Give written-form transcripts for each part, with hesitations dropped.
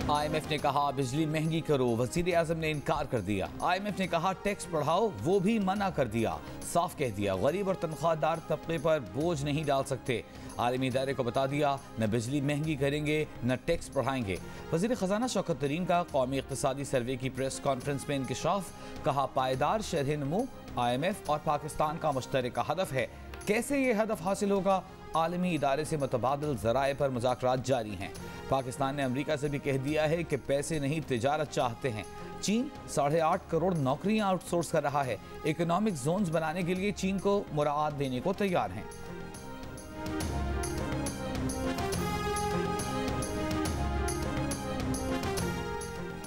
IMF ने कहा बिजली महंगी करो, वजीर आजम ने इनकार कर दिया। IMF ने कहा टैक्स बढ़ाओ, वो भी मना कर दिया। साफ कह दिया गरीब और तनख्वाहदार तबके पर बोझ नहीं डाल सकते। आलमी इदारे को बता दिया न बिजली महंगी करेंगे न टैक्स बढ़ाएंगे। वजीर खजाना शौकत तरीन का कौमी इक्तिसादी सर्वे की प्रेस कॉन्फ्रेंस में इंकशाफ। कहा पायदार शरह नमू IMF और पाकिस्तान का मुश्तरका हदफ है। कैसे ये हदफ हासिल होगा? आलमी इदारे से मुतबादिल ज़राए पर मुज़ाकरात जारी हैं। पाकिस्तान ने अमरीका से भी कह दिया है कि पैसे नहीं तिजारत चाहते हैं। चीन 8.5 करोड़ नौकरियां आउटसोर्स कर रहा है। इकोनॉमिक जोन्स बनाने के लिए चीन को मुराद देने को तैयार हैं।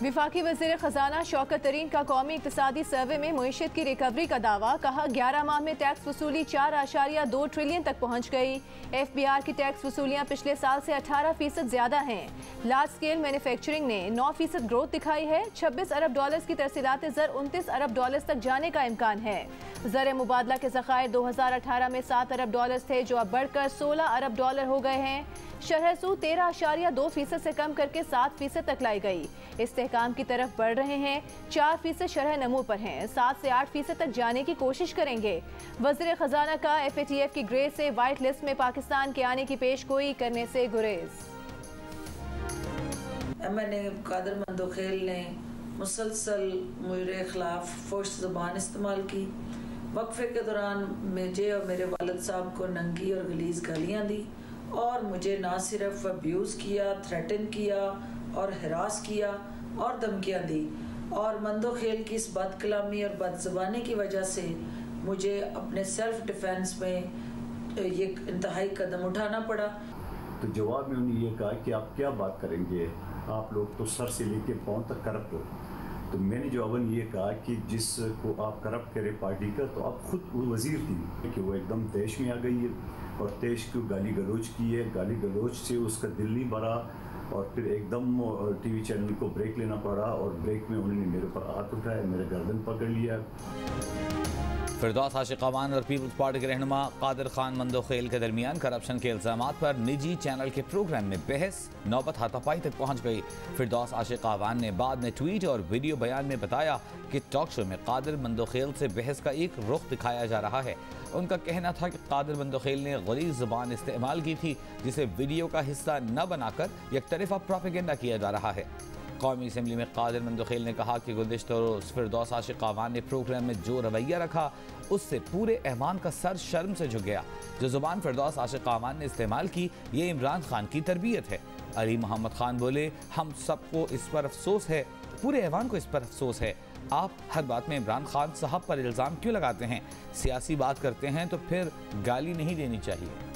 विफाकी वज़ीर ख़जाना शौकत तरीन का कौमी इक़्तिसादी सर्वे में मईशत की रिकवरी का दावा। कहा 11 माह में टैक्स वसूली 4.2 ट्रिलियन तक पहुँच गई। FBR की टैक्स वसूलियाँ पिछले साल से 18% ज़्यादा हैं। लार्ज स्केल मैन्युफैक्चरिंग ने 9% ग्रोथ दिखाई है। 26 अरब डॉलर्स की तरसीलात ज़र 29 अरब डॉलर्स तक जाने का इम्कान है। ज़र मुबादला के ज़खायर 2018 में 7 अरब डॉलर्स थे जो अब बढ़कर 16 अरब डॉलर हो गए हैं। शरह सूद 13.2% से कम करके 7% तक लाई गई। इस्तेहकाम की तरफ बढ़ रहे हैं। 4% शरह नमू पर हैं। 7 से 8% तक जाने की कोशिश करेंगे। वज़ीर ख़जाना का FATF की ग्रे से वाइट लिस्ट में पाकिस्तान के आने की पेशगोई करने से गुरेज। MNA कादर मंदोखेल ने मुसलसल मेरे खिलाफ फोश ज़बान इस्तेमाल की। वक्फे के दौरान मुझे और मेरे वालिद साहब को नंगी और गलीज़ गालियाँ दी और मुझे ना सिर्फ अब्यूज़ किया, थ्रेटन किया और हरास किया और धमकियाँ दी। और मंदोखेल की इस बदकलामी और बदज़बानी की वजह से मुझे अपने सेल्फ डिफेंस में ये इंतहाई कदम उठाना पड़ा। तो जवाब में उन्होंने ये कहा कि आप क्या बात करेंगे, आप लोग तो सर से लेके पाँव तक करप्ट हो। तो मैंने जवाबन ये कहा कि जिसको आप करप्ट करें पार्टी का, तो आप खुद वो वज़ीर थी कि वो एकदम तैश में आ गई है और तैश को गाली गलोच की है। गाली गलोच से उसका दिल नहीं भरा और फिर एकदम TV चैनल को ब्रेक लेना पड़ा और ब्रेक में उन्होंने मेरे ऊपर हाथ उठाया, मेरे गर्दन पकड़ लिया। फिरदौस आशिक अवान और पीपल्स पार्टी के रहनुमा कादिर खान मंदोखेल के दरमियान करप्शन के इल्ज़ामात पर निजी चैनल के प्रोग्राम में बहस नौबत हाथापाई तक पहुँच गई। फिरदौस आशिक अवान ने बाद में ट्वीट और वीडियो बयान में बताया कि टॉक शो में कादिर मंदोखेल से बहस का एक रुख दिखाया जा रहा है। उनका कहना था कि कादिर मंदोखेल ने गलीज़ ज़ुबान इस्तेमाल की थी जिसे वीडियो का हिस्सा न बनाकर एक तरफा प्रोपेगेंडा किया जा रहा है। कौमी असम्बली में कादिर मंदोखेल ने कहा कि गुज़िश्ता रोज़ फिरदौस आशिक अवान ने प्रोग्राम में जो रवैया रखा उससे पूरे ऐवान का सर शर्म से झुक गया। जो ज़ुबान फिरदौस आशिक अवान ने इस्तेमाल की ये इमरान खान की तरबियत है। अली मोहम्मद खान बोले हम सबको इस पर अफसोस है, पूरे ऐवान को इस पर अफसोस है। आप हर बात में इमरान खान साहब पर इल्ज़ाम क्यों लगाते हैं? सियासी बात करते हैं तो फिर गाली नहीं देनी चाहिए।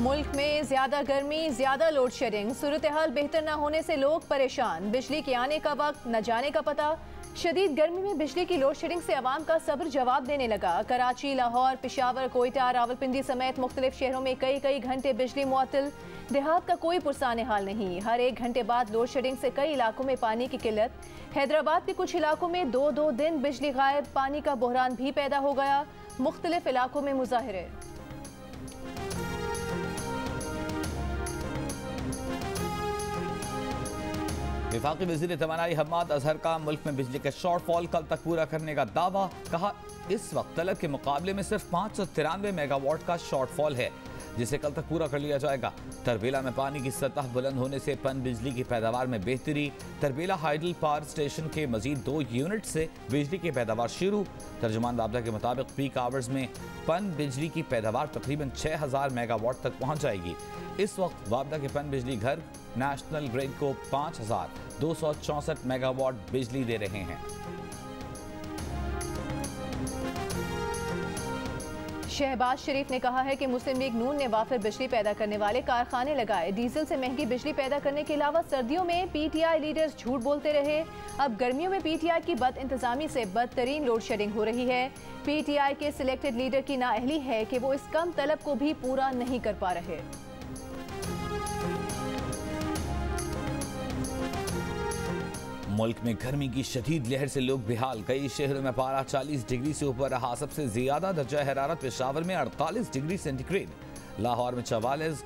मुल्क में ज्यादा गर्मी, ज्यादा लोड शेडिंग, सूरत हाल बेहतर न होने से लोग परेशान। बिजली के आने का वक्त न जाने का पता। शदीद गर्मी में बिजली की लोड शेडिंग से आवाम का सब्र जवाब देने लगा। कराची, लाहौर, पेशावर, कोयटा, रावलपिंडी समेत मुख्तलिफ शहरों में कई घंटे बिजली मुअत्तल। देहात का कोई पुरसाने हाल नहीं। हर 1 घंटे बाद लोड शेडिंग से कई इलाकों में पानी की किल्लत। हैदराबाद के कुछ इलाकों में 2-2 दिन बिजली गायब। पानी का बहरान भी पैदा हो गया। मुख्तलिफ इलाकों में मुजाहिरे। वफाकी वज़ीर तवानाई हम्माद अजहर का मुल्क में बिजली का शॉर्टफॉल कल तक पूरा करने का दावा। कहा इस वक्त तलब के मुकाबले में सिर्फ 593 मेगावाट का शॉर्टफॉल है जिसे कल तक पूरा कर लिया जाएगा। तरबेला में पानी की सतह बुलंद होने से पन बिजली की पैदावार में बेहतरी। तरबेला हाइडल पावर स्टेशन के मजीद 2 यूनिट से बिजली की पैदावार शुरू। तर्जुमान राबता के मुताबिक पीक आवर्स में पन बिजली की पैदावार तकरीबन 6000 मेगावाट तक पहुँच जाएगी। इस वक्त वाबदा के पन बिजली घर नेशनल ग्रिड को 5264 मेगावाट बिजली दे रहे हैं। शहबाज शरीफ ने कहा है कि मुस्लिम लीग नून ने वाफिर बिजली पैदा करने वाले कारखाने लगाए। डीजल से महंगी बिजली पैदा करने के अलावा सर्दियों में PTI लीडर्स झूठ बोलते रहे। अब गर्मियों में PTI की बद इंतजामी से बदतरीन लोड शेडिंग हो रही है। PTI के सिलेक्टेड लीडर की नाअहली है कि वो इस कम तलब को भी पूरा नहीं कर पा रहे। मुल्क में गर्मी की शदीद लहर से लोग बेहाल। कई शहरों में पारा 40 डिग्री से ऊपर रहा। सबसे ज्यादा दर्जा हरारत पेशावर में 48 डिग्री सेंटीग्रेड, लाहौर में 44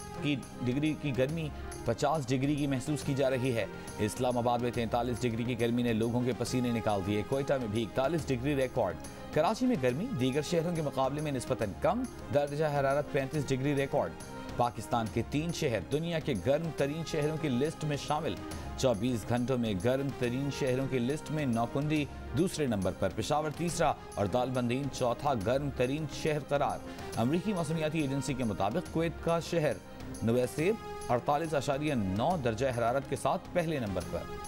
डिग्री की गर्मी 50 डिग्री की महसूस की जा रही है। इस्लामाबाद में 43 डिग्री की गर्मी ने लोगों के पसीने निकाल दिए। कोयटा में भी 41 डिग्री रिकॉर्ड। कराची में गर्मी दीगर शहरों के मुकाबले में निस्बतन कम, दर्जा हरारत 35 डिग्री रिकॉर्ड। पाकिस्तान के 3 शहर दुनिया के गर्म तरीन शहरों की लिस्ट में शामिल। 24 घंटों में गर्म तरीन शहरों की लिस्ट में नौकुंडी दूसरे नंबर पर, पेशावर तीसरा और दालबंदीन चौथा गर्म तरीन शहर करार। अमरीकी मौसमियाती एजेंसी के मुताबिक कुवैत का शहर नुवैसिब 48.9 दर्जा हरारत के साथ पहले नंबर पर।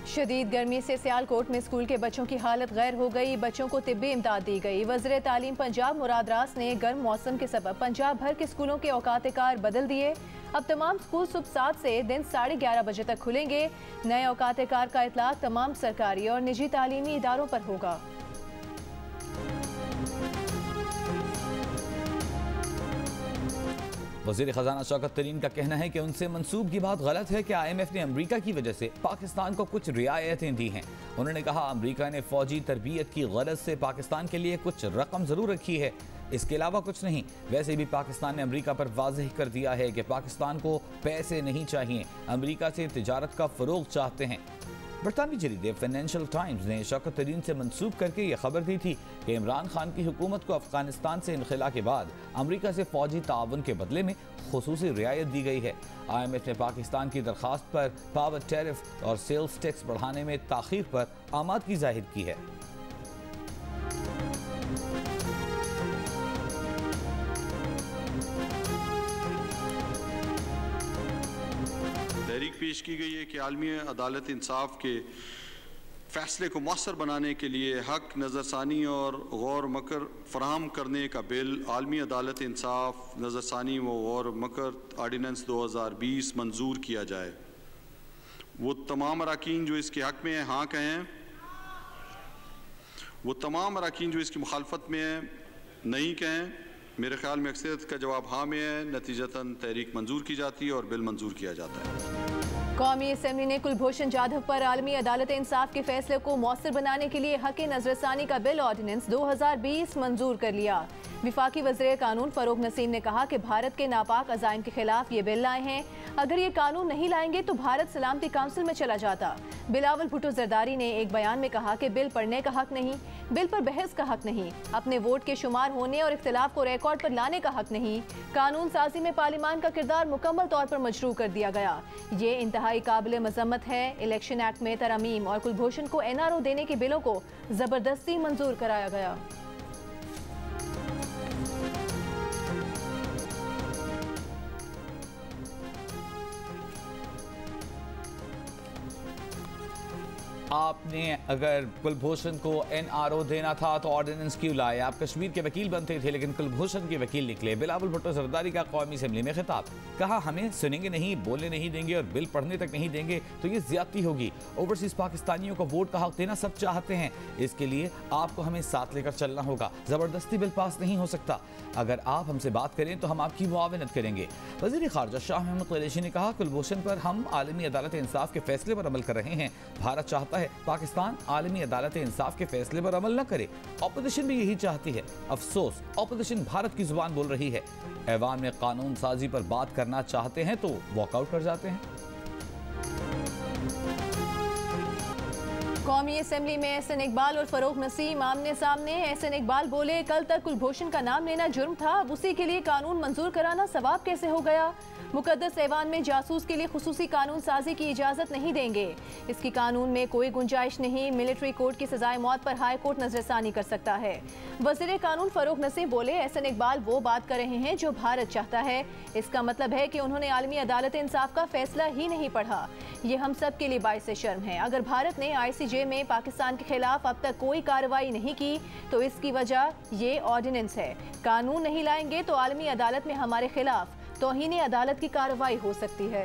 शदीद गर्मी से सियालकोट में स्कूल के बच्चों की हालत गैर हो गई। बच्चों को तिब्बी इमदाद दी गई। वज़ीर तालीम पंजाब मुराद रास ने गर्म मौसम के सबब पंजाब भर के स्कूलों के औकात कार बदल दिए। अब तमाम स्कूल सुबह 7 से दिन 11:30 बजे तक खुलेंगे। नए औकात कार का इतलाक तमाम सरकारी और निजी तालीमी इदारों पर होगा। वज़ीर ख़ज़ाना शौकत तरीन का कहना है कि उनसे मंसूब की बात गलत है कि IMF ने अमरीका की वजह से पाकिस्तान को कुछ रियायतें दी हैं। उन्होंने कहा अमरीका ने फौजी तरबियत की गरज से पाकिस्तान के लिए कुछ रकम ज़रूर रखी है, इसके अलावा कुछ नहीं। वैसे भी पाकिस्तान ने अमरीका पर वाज़ेह कर दिया है कि पाकिस्तान को पैसे नहीं चाहिए, अमरीका से तिजारत का फ़रोग़ चाहते हैं। बरतानवी जरीदे फाइनेंशियल टाइम्स ने शौकत तरीन से मंसूब करके यह खबर दी थी कि इमरान खान की हुकूमत को अफगानिस्तान से इनखला के बाद अमरीका से फौजी ताउन के बदले में खुसूसी रियायत दी गई है। IMF ने पाकिस्तान की दरख्वास्त पर पावर टैरिफ और सेल्स टैक्स बढ़ाने में ताख़ीर पर आमादगी जाहिर की है। तहरीक पेश की गई है कि आलमी अदालत इंसाफ के फैसले को मौसर बनाने के लिए हक नज़रसानी और गौर मकर फराहम करने का बिल आलमी अदालत इंसाफ नज़रसानी व गौर मकर आर्डीनेंस 2020 मंजूर किया जाए। वो तमाम अरकान जो इसके हक में हाँ कहें, वो तमाम अरकान जो इसकी मुखालफत में है नहीं कहें। मेरे ख्याल में अक्सरियत का जवाब हाँ में है, नतीजतन तहरीक मंजूर की जाती है और बिल मंजूर किया जाता है। कौमी असम्बली ने कुलभूषण जाधव पर आलमी अदालत इंसाफ के फैसले को मौसर बनाने के लिए हक नजरसानी का बिल ऑर्डिनेंस 2020 मंजूर कर लिया। विफाकी वज़ीर कानून फ़रूख नसीम ने कहा कि भारत के नापाक अज़ाइम के खिलाफ ये बिल लाए हैं। अगर ये कानून नहीं लाएंगे तो भारत सलामती काउंसिल में चला जाता। बिलावल भुट्टो जरदारी ने एक बयान में कहा कि बिल पढ़ने का हक नहीं, बिल पर बहस का हक नहीं, अपने वोट के शुमार होने और इख्तिलाफ को रिकॉर्ड पर लाने का हक नहीं। कानून साजी में पार्लियामान का किरदार मुकम्मल तौर पर मजरूह कर दिया गया। ये इंतहाई काबिल मजम्मत है। इलेक्शन एक्ट में तरमीम और कुलभूषण को NRO देने के बिलों को जबरदस्ती मंजूर कराया गया। आपने अगर कुलभूषण को NRO देना था तो ऑर्डिनेंस क्यों लाए? आप कश्मीर के वकील बनते थे लेकिन कुलभूषण के वकील निकले। बिलावल भुट्टो जरदारी का कौमी असेंबली में खिताब, कहा हमें सुनेंगे नहीं, बोलने नहीं देंगे और बिल पढ़ने तक नहीं देंगे तो ये ज्यादती होगी। ओवरसीज पाकिस्तानियों को वोट का हक देना सब चाहते हैं, इसके लिए आपको हमें साथ लेकर चलना होगा। जबरदस्ती बिल पास नहीं हो सकता। अगर आप हमसे बात करें तो हम आपकी मुआवनत करेंगे। वज़ीर ख़ारजा शाह महमूद कुरैशी ने कहा कुलभूषण पर हम आलमी अदालत इंसाफ के फैसले पर अमल कर रहे हैं। भारत चाहता है पाकिस्तान आलमी अदालत इंसाफ के फैसले पर अमल न करे। ऑपोजिशन भी यही चाहती है। अफसोस ऑपोजिशन भारत की जुबान बोल रही है। ऐवान में कानून साजी पर बात करना चाहते हैं तो वॉकआउट कर जाते हैं। कौमी असेंबली में एहसन इकबाल और फरूख नसीम आमने सामने। एहसन इकबाल बोले कल तक कुलभूषण का नाम लेना जुर्म था, अब उसी के लिए कानून मंजूर कराना सवाब कैसे हो गया? मुकद्दस ऐवान में जासूस के लिए खुसूसी कानून साजी की इजाज़त नहीं देंगे। इसकी कानून में कोई गुंजाइश नहीं। मिलिट्री कोर्ट की सजाए मौत पर हाई कोर्ट नजरसानी कर सकता है। वज़ीर कानून फरूख नसीम बोले एहसन इकबाल वो बात कर रहे हैं जो भारत चाहता है। इसका मतलब है कि उन्होंने आलमी अदालत इंसाफ का फैसला ही नहीं पढ़ा। ये हम सब के लिए बाइस शर्म है। अगर भारत ने ICJ में पाकिस्तान के खिलाफ अब तक कोई कार्रवाई नहीं की तो इसकी वजह ये ऑर्डिनेंस है। कानून नहीं लाएंगे तो आलमी अदालत में हमारे खिलाफ तौहीन अदालत की कार्रवाई हो सकती है।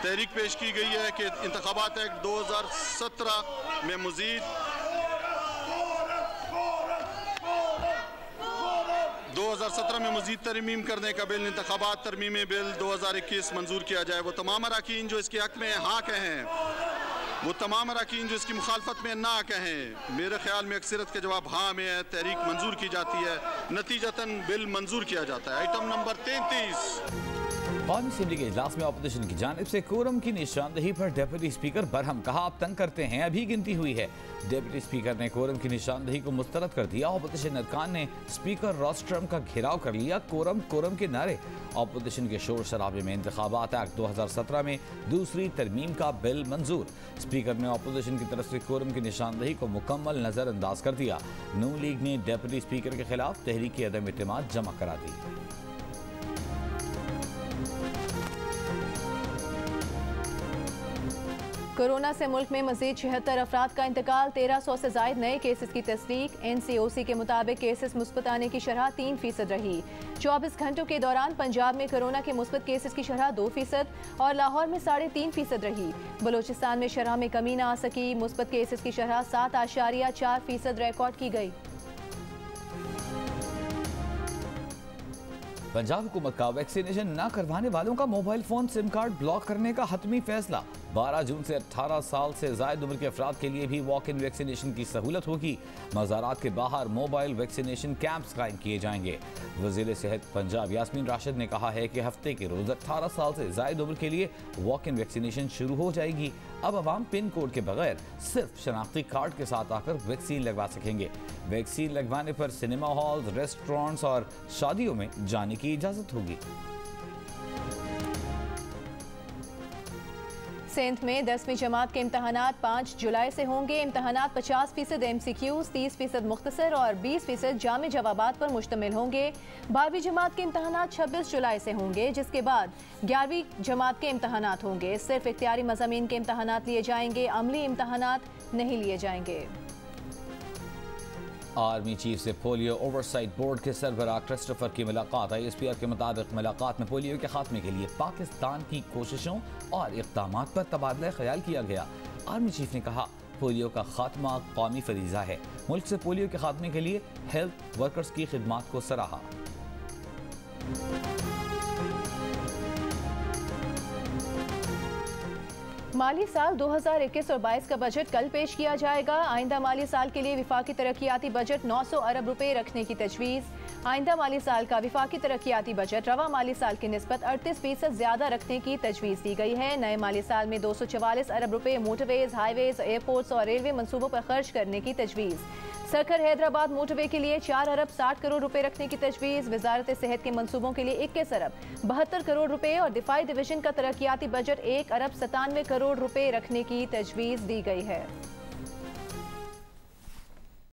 तहरीक पेश की गई है कि इंतखाबात एक्ट 2017 में मजीद 2017 में मज़ीद तरमीम करने का बिल, इंतखाबात तरमीमी बिल 2021 मंजूर किया जाए। वो तमाम अरकान जो इसके हक में हाँ कहें, वो तमाम अरकान जो इसकी मुखालफत में ना कहें, मेरे ख्याल में अक्सरियत के जवाब हाँ में है, तहरीक मंजूर की जाती है, नतीजतन बिल मंजूर किया जाता है। Item number 33। कौमी असेंबली के इजलास में अपोजिशन की जानिब से कोरम की निशानदही पर डिप्टी स्पीकर बरहम, कहा आप तंग करते हैं, अभी गिनती हुई है। डिप्टी स्पीकर ने कोरम की निशानदही को मुस्तरद कर दिया। अपोजिशन अरकान ने स्पीकर रोस्ट्रम का घेराव कर लिया। कोरम कोरम के नारे। अपोजिशन के शोर शराबे में इंतखाबात एक्ट 2017 में दूसरी तरमीम का बिल मंजूर। स्पीकर ने अपोजिशन की तरफ से कोरम की निशानदही को मुकम्मल नजरअंदाज कर दिया। नून लीग ने डिप्टी स्पीकर के खिलाफ तहरीक अदम एतमाद जमा करा दी। कोरोना से मुल्क में मजीद 76 अफराद का इंतकाल, 1300 से जायद नए केसेस की तस्दीक। NCOC के मुताबिक केसेस मुस्बत आने की शरह 3% रही। 24 घंटों के दौरान पंजाब में कोरोना के मुस्बत केसेस की शरह 2% और लाहौर में 3.5% रही। बलोचिस्तान में शरह में कमी ना आ सकी। मुस्बत केसेस की शरह 7.4% रिकॉर्ड की गई। पंजाब हुकूमत का वैक्सीनेशन न करवाने वालों का mobile phone SIM card block करने का हतमी फैसला। 12 जून से 18 साल से जायद उम्र के अफराद के लिए भी वॉक इन वैक्सीनेशन की सहूलत होगी। मज़ारात के बाहर मोबाइल वैक्सीनेशन कैंप्स कायम किए जाएंगे। वज़ीर सेहत पंजाब यास्मीन राशिद ने कहा है कि हफ्ते के रोज 18 साल से जायद उम्र के लिए वॉक इन वैक्सीनेशन शुरू हो जाएगी। अब अवाम पिन कोड के बगैर सिर्फ शनाख्ती कार्ड के साथ आकर वैक्सीन लगवा सकेंगे। वैक्सीन लगवाने पर सिनेमा हॉल, रेस्टोरेंट्स और शादियों में जाने की इजाजत होगी। सिंध में 10वीं जमात के इम्तहानात 5 जुलाई से होंगे। इम्तहानात 50% MCQs, 30% मुख्तसर और 20% जामे जवाबात पर मुश्तमिल होंगे। 12वीं जमात के इम्तहानात 26 जुलाई से होंगे, जिसके बाद 11वीं जमात के इम्तहानात होंगे। सिर्फ इख्तियारी मज़ामीन के इम्तहानात लिए जाएंगे, अमली इम्तहानात नहीं लिए जाएंगे। आर्मी चीफ से पोलियो ओवरसाइट बोर्ड के सरबराह क्रिस्टोफर की मुलाकात। ISPR के मुताबिक मुलाकात में पोलियो के खात्मे के लिए पाकिस्तान की कोशिशों और इक़दामात पर तबादला ख्याल किया गया। आर्मी चीफ ने कहा पोलियो का खात्मा कौमी फरीज़ा है। मुल्क से पोलियो के खात्मे के लिए हेल्थ वर्कर्स की खिदमात को सराहा। माली साल 2021 और 22 का बजट कल पेश किया जाएगा। आइंदा माली साल के लिए विफाकी तरक्याती बजट 900 अरब रुपए रखने की तजवीज़। आइंदा माली साल का विफाकी तरक्याती बजट रवा माली साल की निस्बत 38% ज्यादा रखने की तजवीज़ दी गई है। नए माली साल में 244 अरब रुपए मोटरवेज, हाईवेज, एयरपोर्ट्स और रेलवे मनसूबों पर खर्च करने की तजवीज़। सरखर हैदराबाद मोटरवे के लिए 4 अरब 60 करोड़ रुपए रखने की तजवीज़। वजारत सेहत के मनसूबों के लिए 21 अरब 72 करोड़ रुपए और दिफाई डिवीजन का तरक्याती बजट 1 अरब 97 करोड़ रुपए रखने की तजवीज़ दी गई है।